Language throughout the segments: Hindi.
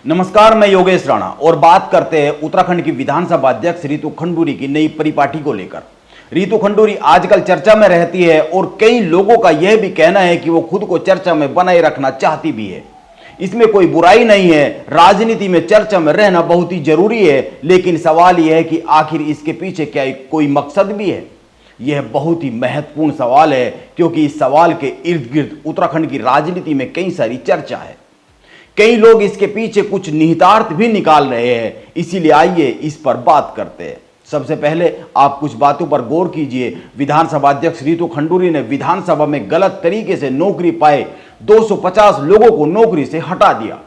नमस्कार, मैं योगेश राणा और बात करते हैं उत्तराखंड की विधानसभा अध्यक्ष रितु खंडूरी की नई परिपाटी को लेकर। रितु खंडूरी आजकल चर्चा में रहती है और कई लोगों का यह भी कहना है कि वो खुद को चर्चा में बनाए रखना चाहती भी है। इसमें कोई बुराई नहीं है, राजनीति में चर्चा में रहना बहुत ही जरूरी है, लेकिन सवाल यह है कि आखिर इसके पीछे क्या कोई मकसद भी है। यह बहुत ही महत्वपूर्ण सवाल है क्योंकि इस सवाल के इर्द गिर्द उत्तराखंड की राजनीति में कई सारी चर्चा है। कई लोग इसके पीछे कुछ निहितार्थ भी निकाल रहे हैं, इसीलिए आइए इस पर बात करते हैं। सबसे पहले आप कुछ बातों पर गौर कीजिए। विधानसभा अध्यक्ष रितु खंडूरी ने विधानसभा में गलत तरीके से नौकरी पाए 250 लोगों को नौकरी से हटा दिया।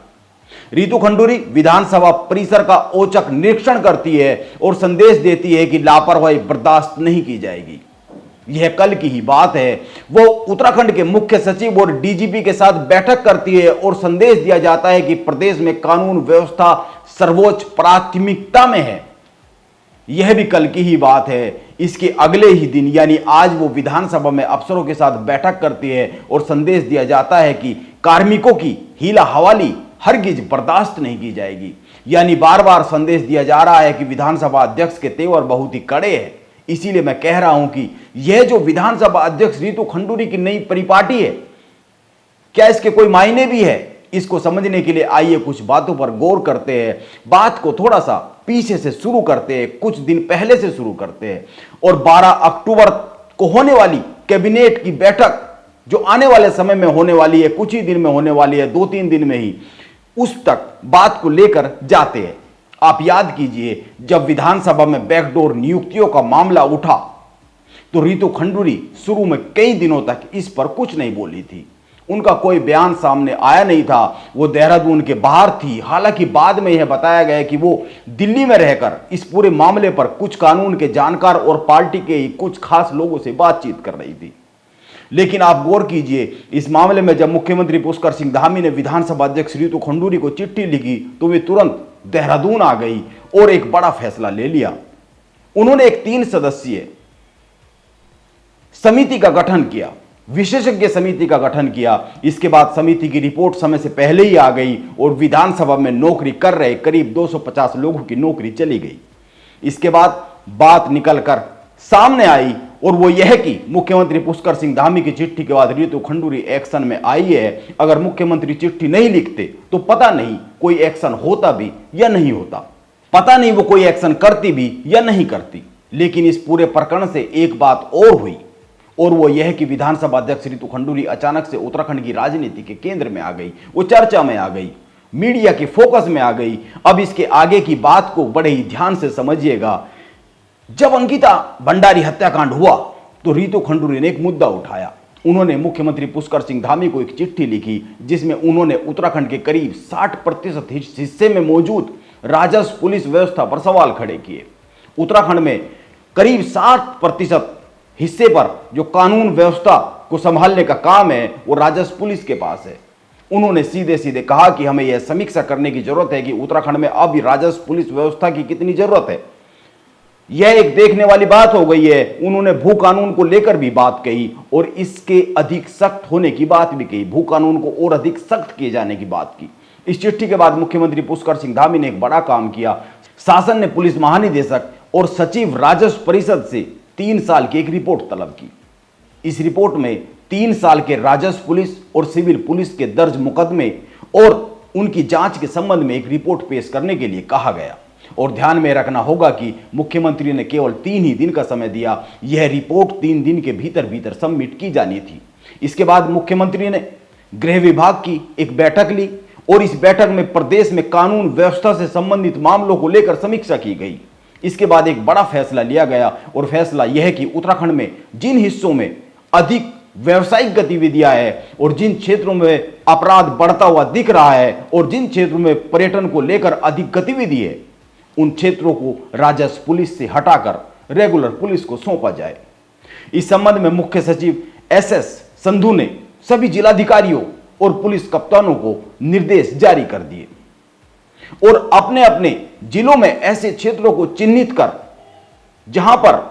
रितु खंडूरी विधानसभा परिसर का औचक निरीक्षण करती है और संदेश देती है कि लापरवाही बर्दाश्त नहीं की जाएगी। यह कल की ही बात है। वो उत्तराखंड के मुख्य सचिव और डीजीपी के साथ बैठक करती है और संदेश दिया जाता है कि प्रदेश में कानून व्यवस्था सर्वोच्च प्राथमिकता में है। यह भी कल की ही बात है। इसके अगले ही दिन यानी आज वो विधानसभा में अफसरों के साथ बैठक करती है और संदेश दिया जाता है कि कार्मिकों की हीला हवाली हरगिज बर्दाश्त नहीं की जाएगी। यानी बार बार संदेश दिया जा रहा है कि विधानसभा अध्यक्ष के तेवर बहुत ही कड़े हैं। इसीलिए मैं कह रहा हूं कि यह जो विधानसभा अध्यक्ष रितु खंडूरी की नई परिपाटी है, क्या इसके कोई मायने भी है? इसको समझने के लिए आइए कुछ बातों पर गौर करते हैं। बात को थोड़ा सा पीछे से शुरू करते हैं, कुछ दिन पहले से शुरू करते हैं और 12 अक्टूबर को होने वाली कैबिनेट की बैठक जो आने वाले समय में होने वाली है, कुछ ही दिन में होने वाली है, 2-3 दिन में ही, उस तक बात को लेकर जाते हैं। आप याद कीजिए, जब विधानसभा में बैकडोर नियुक्तियों का मामला उठा तो रितु खंडूरी शुरू में कई दिनों तक इस पर कुछ नहीं बोली थी। उनका कोई बयान सामने आया नहीं था। वो देहरादून के बाहर थी। हालांकि बाद में यह बताया गया कि वो दिल्ली में रहकर इस पूरे मामले पर कुछ कानून के जानकार और पार्टी के ही कुछ खास लोगों से बातचीत कर रही थी। लेकिन आप गौर कीजिए, इस मामले में जब मुख्यमंत्री पुष्कर सिंह धामी ने विधानसभा अध्यक्ष रितु खंडूरी को चिट्ठी लिखी तो वे तुरंत देहरादून आ गई और एक बड़ा फैसला ले लिया। उन्होंने एक 3 सदस्यीय समिति का गठन किया, विशेषज्ञ समिति का गठन किया। इसके बाद समिति की रिपोर्ट समय से पहले ही आ गई और विधानसभा में नौकरी कर रहे करीब 250 लोगों की नौकरी चली गई। इसके बाद बात निकलकर सामने आई और वो यह कि मुख्यमंत्री पुष्कर सिंह धामी की चिट्ठी के बाद रितु खंडूरी एक्शन में आई है। अगर मुख्यमंत्री चिट्ठी नहीं लिखते तो पता नहीं कोई एक्शन होता भी या नहीं होता, पता नहीं वो कोई एक्शन करती भी या नहीं करती। लेकिन इस पूरे प्रकरण से एक बात और हुई और वो यह कि विधानसभा अध्यक्ष रितु खंडूरी अचानक से उत्तराखंड की राजनीति के केंद्र में आ गई, वो चर्चा में आ गई, मीडिया के फोकस में आ गई। अब इसके आगे की बात को बड़े ही ध्यान से समझिएगा। जब अंकिता भंडारी हत्याकांड हुआ तो रितु खंडूरी ने एक मुद्दा उठाया। उन्होंने मुख्यमंत्री पुष्कर सिंह धामी को एक चिट्ठी लिखी जिसमें उन्होंने उत्तराखंड के करीब 60% हिस्से में मौजूद राजस्व पुलिस व्यवस्था पर सवाल खड़े किए। उत्तराखंड में करीब 60% हिस्से पर जो कानून व्यवस्था को संभालने का काम है वो राजस्व पुलिस के पास है। उन्होंने सीधे सीधे कहा कि हमें यह समीक्षा करने की जरूरत है कि उत्तराखंड में अब राजस्व पुलिस व्यवस्था की कितनी जरूरत है। यह एक देखने वाली बात हो गई है। उन्होंने भू कानून को लेकर भी बात कही और इसके अधिक सख्त होने की बात भी कही, भू कानून को और अधिक सख्त किए जाने की बात की। इस चिट्ठी के बाद मुख्यमंत्री पुष्कर सिंह धामी ने एक बड़ा काम किया। शासन ने पुलिस महानिदेशक और सचिव राजस्व परिषद से 3 साल की एक रिपोर्ट तलब की। इस रिपोर्ट में 3 साल के राजस्व पुलिस और सिविल पुलिस के दर्ज मुकदमे और उनकी जांच के संबंध में एक रिपोर्ट पेश करने के लिए कहा गया। और ध्यान में रखना होगा कि मुख्यमंत्री ने केवल 3 ही दिन का समय दिया। यह रिपोर्ट 3 दिन के भीतर भीतर सबमिट की जानी थी। इसके बाद मुख्यमंत्री ने गृह विभाग की एक बैठक ली और इस बैठक में प्रदेश में कानून व्यवस्था से संबंधित मामलों को लेकर समीक्षा की गई। इसके बाद एक बड़ा फैसला लिया गया और फैसला यह है कि उत्तराखंड में जिन हिस्सों में अधिक व्यावसायिक गतिविधियां हैं और जिन क्षेत्रों में अपराध बढ़ता हुआ दिख रहा है और जिन क्षेत्रों में पर्यटन को लेकर अधिक गतिविधि है, उन क्षेत्रों को राजस्व पुलिस से हटाकर रेगुलर पुलिस को सौंपा जाए। इस संबंध में मुख्य सचिव SS संधू ने सभी जिलाधिकारियों और पुलिस कप्तानों को निर्देश जारी कर दिए और अपने अपने जिलों में ऐसे क्षेत्रों को चिन्हित कर जहां पर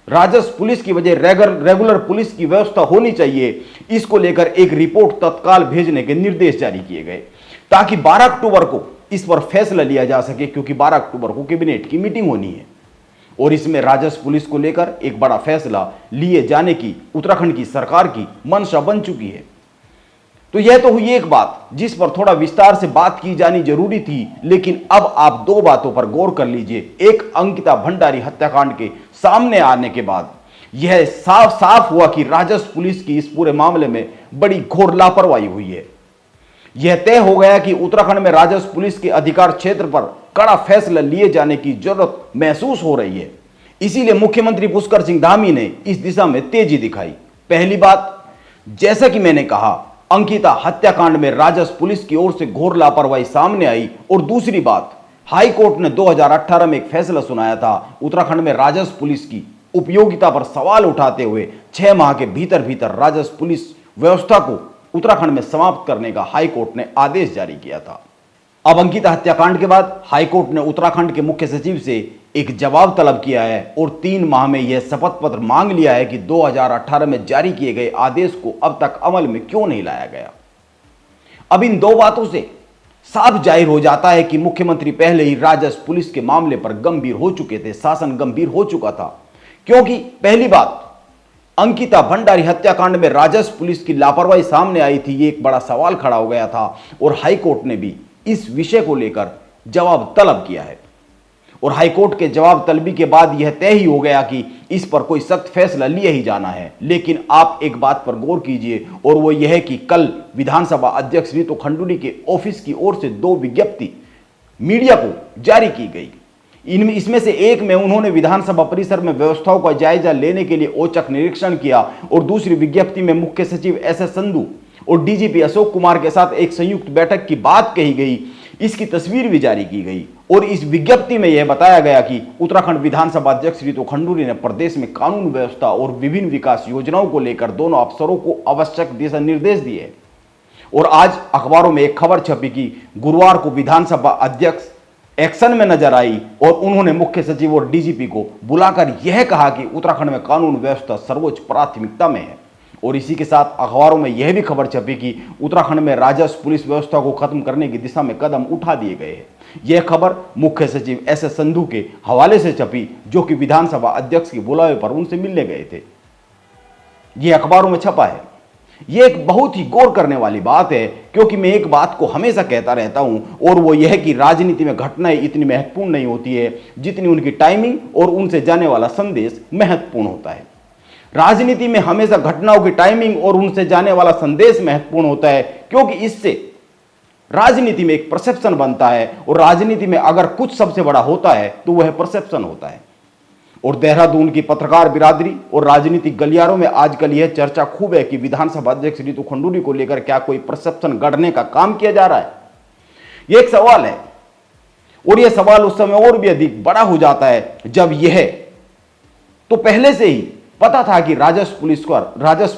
राजस्व पुलिस की वजह रेगुलर पुलिस की व्यवस्था होनी चाहिए, इसको लेकर एक रिपोर्ट तत्काल भेजने के निर्देश जारी किए गए ताकि 12 अक्टूबर को इस पर फैसला लिया जा सके, क्योंकि 12 अक्टूबर को कैबिनेट की मीटिंग होनी है और इसमें राजस्व पुलिस को लेकर एक बड़ा फैसला लिए जाने की उत्तराखंड की सरकार की मंशा बन चुकी है। तो यह तो हुई एक बात जिस पर थोड़ा विस्तार से बात की जानी जरूरी थी, लेकिन अब आप दो बातों पर गौर कर लीजिए। एक, अंकिता भंडारी हत्याकांड के सामने आने के बाद यह साफ साफ हुआ कि राजस्व पुलिस की इस पूरे मामले में बड़ी घोर लापरवाही हुई है। यह तय हो गया कि उत्तराखंड में राजस्व पुलिस के अधिकार क्षेत्र पर कड़ा फैसला लिए जाने की जरूरत महसूस हो रही है। इसीलिए मुख्यमंत्री पुष्कर सिंह धामी ने इस दिशा में तेजी दिखाई। पहली बात, जैसा कि मैंने कहा, अंकिता हत्याकांड में राजस्व पुलिस की ओर से घोर लापरवाही सामने आई। और दूसरी बात, हाई कोर्ट ने 2018 में एक फैसला सुनाया था उत्तराखंड में राजस्व पुलिस की उपयोगिता पर सवाल उठाते हुए 6 माह के भीतर भीतर राजस्व पुलिस व्यवस्था को उत्तराखंड में समाप्त करने का हाई कोर्ट ने आदेश जारी किया था। अब अंकिता हत्याकांड के बाद हाई कोर्ट ने उत्तराखंड के मुख्य सचिव से एक जवाब तलब किया है और 3 माह में यह शपथ पत्र मांग लिया है कि 2018 में जारी किए गए आदेश को अब तक अमल में क्यों नहीं लाया गया। अब इन दो बातों से साफ जाहिर हो जाता है कि मुख्यमंत्री पहले ही राजस्व पुलिस के मामले पर गंभीर हो चुके थे, शासन गंभीर हो चुका था। क्योंकि पहली बात, अंकिता भंडारी हत्याकांड में राजस्व पुलिस की लापरवाही सामने आई थी, ये एक बड़ा सवाल खड़ा हो गया था और हाईकोर्ट ने भी इस विषय को लेकर जवाब तलब किया है। और हाईकोर्ट के जवाब तलबी के बाद यह तय ही हो गया कि इस पर कोई सख्त फैसला लिए ही जाना है। लेकिन आप एक बात पर गौर कीजिए और वो यह है कि कल विधानसभा अध्यक्ष रितु खंडूरी के ऑफिस की ओर से 2 विज्ञप्ति मीडिया को जारी की गई। इसमें से एक में उन्होंने विधानसभा परिसर में व्यवस्थाओं का जायजा लेने के लिए औचक निरीक्षण किया और दूसरी विज्ञप्ति में मुख्य सचिव एस.एस. संधू और डीजीपी अशोक कुमार के साथ एक संयुक्त बैठक की बात कही गई। इसकी तस्वीर भी जारी की गई और इस विज्ञप्ति में यह बताया गया कि उत्तराखंड विधानसभा अध्यक्ष रितु खंडूरी ने प्रदेश में कानून व्यवस्था और विभिन्न विकास योजनाओं को लेकर दोनों अफसरों को आवश्यक दिशा निर्देश दिए। और आज अखबारों में एक खबर छपी कि गुरुवार को विधानसभा अध्यक्ष एक्शन में नजर आई और उन्होंने मुख्य सचिव और डीजीपी को बुलाकर यह कहा कि उत्तराखंड में कानून व्यवस्था सर्वोच्च प्राथमिकता में है। और इसी के साथ अखबारों में यह भी खबर छपी कि उत्तराखंड में राजस्व पुलिस व्यवस्था को खत्म करने की दिशा में कदम उठा दिए गए हैं। यह खबर मुख्य सचिव एस.एस. संधू के हवाले से छपी, जो कि विधानसभा अध्यक्ष के बुलावे पर उनसे मिलने गए थे। यह अखबारों में छपा है। यह एक बहुत ही गौर करने वाली बात है, क्योंकि मैं एक बात को हमेशा कहता रहता हूं और वो यह है कि राजनीति में घटनाएं इतनी महत्वपूर्ण नहीं होती है जितनी उनकी टाइमिंग और उनसे जाने वाला संदेश महत्वपूर्ण होता है। राजनीति में हमेशा घटनाओं की टाइमिंग और उनसे जाने वाला संदेश महत्वपूर्ण होता है, क्योंकि इससे राजनीति में एक परसेप्शन बनता है और राजनीति में अगर कुछ सबसे बड़ा होता है तो वह परसेप्शन होता है। और देहरादून की पत्रकार बिरादरी और राजनीतिक गलियारों में आजकल यह चर्चा खूब है कि विधानसभा अध्यक्ष रितु खंडूरी को लेकर क्या कोई परसेप्शन गढ़ने का काम किया जा रहा है। यह एक सवाल है और यह सवाल उस समय और भी अधिक बड़ा हो जाता है जब यह तो पहले से ही पता था कि राजस्व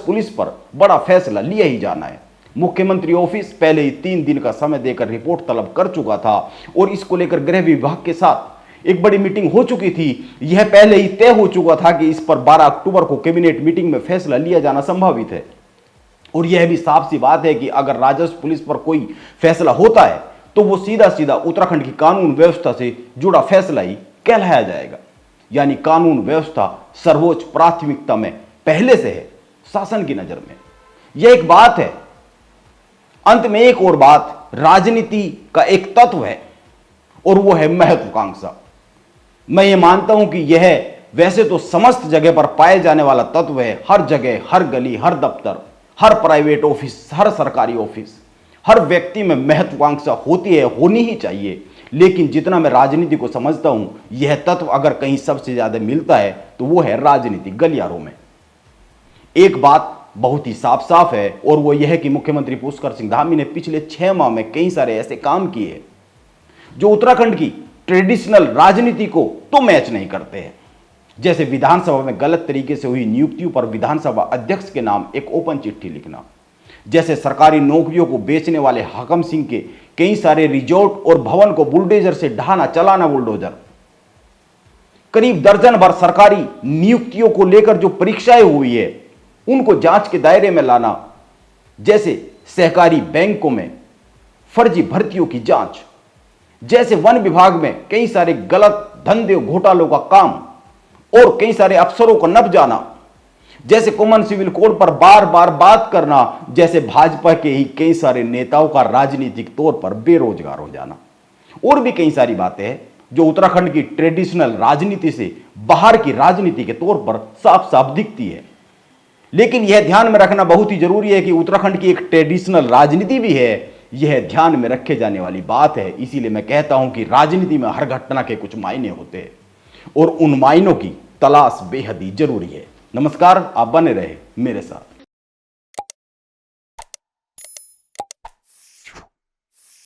पुलिस पर बड़ा फैसला लिया ही जाना है। मुख्यमंत्री ऑफिस पहले ही 3 दिन का समय देकर रिपोर्ट तलब कर चुका था और इसको लेकर गृह विभाग के साथ एक बड़ी मीटिंग हो चुकी थी। यह पहले ही तय हो चुका था कि इस पर 12 अक्टूबर को कैबिनेट मीटिंग में फैसला लिया जाना संभावित है। और यह भी साफ सी बात है कि अगर राजस्व पुलिस पर कोई फैसला होता है तो वो सीधा सीधा उत्तराखंड की कानून व्यवस्था से जुड़ा फैसला ही कहलाया जाएगा। यानी कानून व्यवस्था सर्वोच्च प्राथमिकता में पहले से है शासन की नजर में। यह एक बात है। अंत में एक और बात, राजनीति का एक तत्व है और वो है महत्वाकांक्षा। मैं ये मानता हूं कि यह वैसे तो समस्त जगह पर पाए जाने वाला तत्व है। हर जगह, हर गली, हर दफ्तर, हर प्राइवेट ऑफिस, हर सरकारी ऑफिस, हर व्यक्ति में महत्वाकांक्षा होती है, होनी ही चाहिए। लेकिन जितना मैं राजनीति को समझता हूं, यह तत्व अगर कहीं सबसे ज्यादा मिलता है तो वो है राजनीतिक गलियारों में। एक बात बहुत ही साफ साफ है और वो यह है कि मुख्यमंत्री पुष्कर सिंह धामी ने पिछले 6 माह में कई सारे ऐसे काम किए जो उत्तराखंड की ट्रेडिशनल राजनीति को तो मैच नहीं करते हैं। जैसे विधानसभा में गलत तरीके से हुई नियुक्तियों पर विधानसभा अध्यक्ष के नाम एक ओपन चिट्ठी लिखना, जैसे सरकारी नौकरियों को बेचने वाले हाकम सिंह के कई सारे रिजॉर्ट और भवन को बुलडोजर से ढाना, चलाना बुलडोजर, करीब दर्जन भर सरकारी नियुक्तियों को लेकर जो परीक्षाएं हुई है उनको जांच के दायरे में लाना, जैसे सहकारी बैंकों में फर्जी भर्तियों की जांच, जैसे वन विभाग में कई सारे गलत धंधे घोटालों का काम और कई सारे अफसरों को नप जाना, जैसे कॉमन सिविल कोड पर बार बार बात करना, जैसे भाजपा के ही कई सारे नेताओं का राजनीतिक तौर पर बेरोजगार हो जाना, और भी कई सारी बातें हैं जो उत्तराखंड की ट्रेडिशनल राजनीति से बाहर की राजनीति के तौर पर साफ साफ दिखती है। लेकिन यह ध्यान में रखना बहुत ही जरूरी है कि उत्तराखंड की एक ट्रेडिशनल राजनीति भी है, यह ध्यान में रखे जाने वाली बात है। इसीलिए मैं कहता हूं कि राजनीति में हर घटना के कुछ मायने होते हैं और उन मायनों की तलाश बेहद ही जरूरी है। नमस्कार, आप बने रहे मेरे साथ।